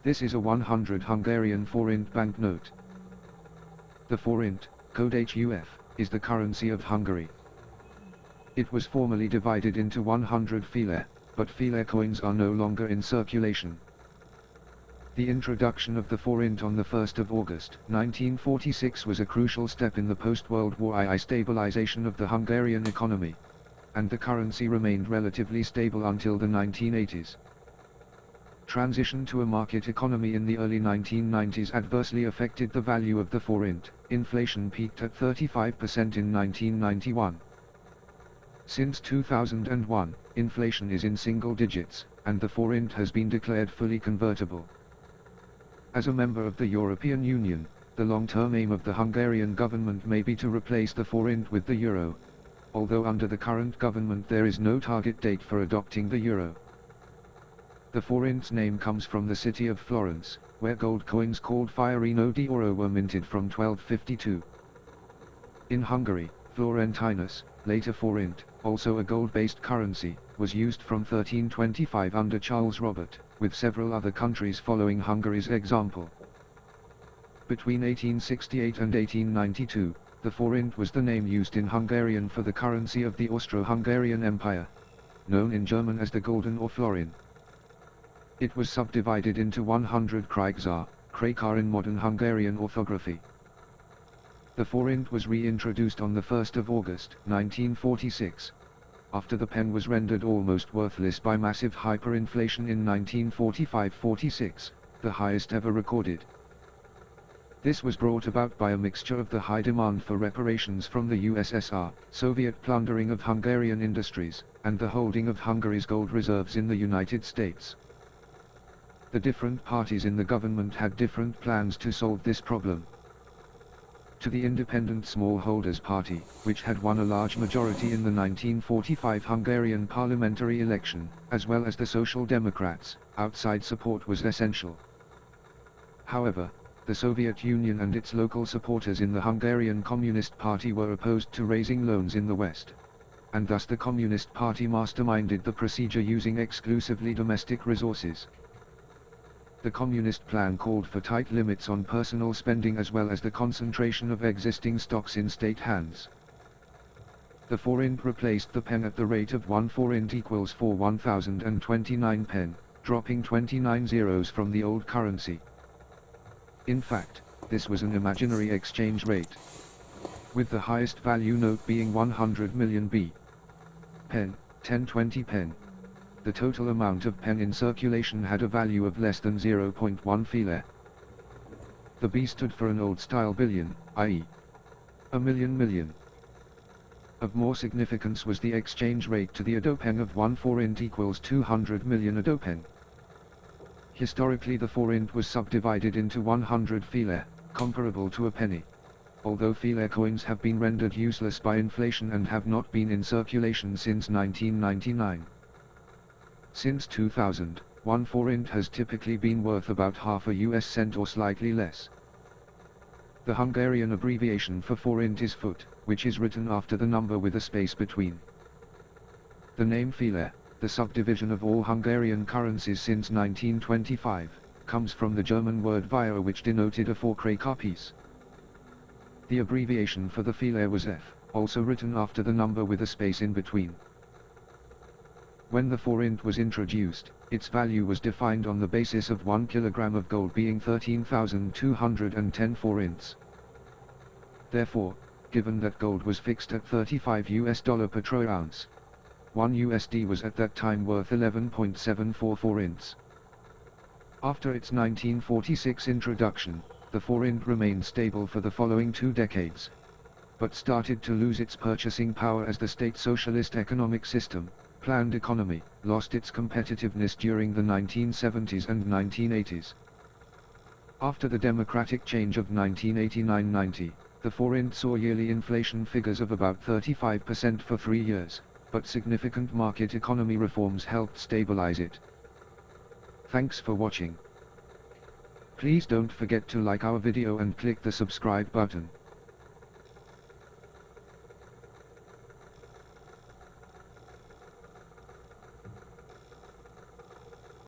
This is a 100 Hungarian Forint banknote. The Forint, code HUF, is the currency of Hungary. It was formerly divided into 100 fillér, but fillér coins are no longer in circulation. The introduction of the forint on the 1st of August 1946 was a crucial step in the post-World War II stabilisation of the Hungarian economy, and the currency remained relatively stable until the 1980s. Transition to a market economy in the early 1990s adversely affected the value of the forint. Inflation peaked at 35% in 1991. Since 2001, inflation is in single digits, and the forint has been declared fully convertible. As a member of the European Union, the long-term aim of the Hungarian government may be to replace the forint with the euro, although under the current government there is no target date for adopting the euro. The forint's name comes from the city of Florence, where gold coins called Fiorino d'Oro were minted from 1252. In Hungary, Florentinus, later forint, also a gold-based currency, was used from 1325 under Charles Robert, with several other countries following Hungary's example. Between 1868 and 1892, the forint was the name used in Hungarian for the currency of the Austro-Hungarian Empire, known in German as the Gulden or Florin. It was subdivided into 100 krakár in modern Hungarian orthography. The forint was reintroduced on the 1st of August 1946, after the pen was rendered almost worthless by massive hyperinflation in 1945-46, the highest ever recorded. This was brought about by a mixture of the high demand for reparations from the USSR, Soviet plundering of Hungarian industries, and the holding of Hungary's gold reserves in the United States. The different parties in the government had different plans to solve this problem. To the Independent Smallholders Party, which had won a large majority in the 1945 Hungarian parliamentary election, as well as the Social Democrats, outside support was essential. However, the Soviet Union and its local supporters in the Hungarian Communist Party were opposed to raising loans in the West, and thus the Communist Party masterminded the procedure using exclusively domestic resources. The communist plan called for tight limits on personal spending as well as the concentration of existing stocks in state hands. The forint replaced the pen at the rate of 1 forint equals 1,029 pen, dropping 29 zeros from the old currency. In fact, this was an imaginary exchange rate, with the highest value note being 100 million B. pen, 1020 pen. The total amount of pen in circulation had a value of less than 0.1 fillér. The B stood for an old-style billion, i.e. a million. Of more significance was the exchange rate to the adopen of 1 forint equals 200 million adopen. Historically the forint was subdivided into 100 fillér, comparable to a penny, although fillér coins have been rendered useless by inflation and have not been in circulation since 1999. Since 2000, 1 forint has typically been worth about half a US cent or slightly less. The Hungarian abbreviation for forint is foot, which is written after the number with a space between. The name fillér, the subdivision of all Hungarian currencies since 1925, comes from the German word Weihre, which denoted a 4 krakár piece. The abbreviation for the fillér was F, also written after the number with a space in between. When the forint was introduced, its value was defined on the basis of 1 kilogram of gold being 13,210 forints. Therefore, given that gold was fixed at $35 per troy ounce, 1 USD was at that time worth 11.74 forints. After its 1946 introduction, the forint remained stable for the following 2 decades, but started to lose its purchasing power as the state socialist economic system, planned economy, lost its competitiveness during the 1970s and 1980s. After the democratic change of 1989-90, the forint saw yearly inflation figures of about 35% for 3 years, but significant market economy reforms helped stabilize it. Thanks for watching. Please don't forget to like our video and click the subscribe button.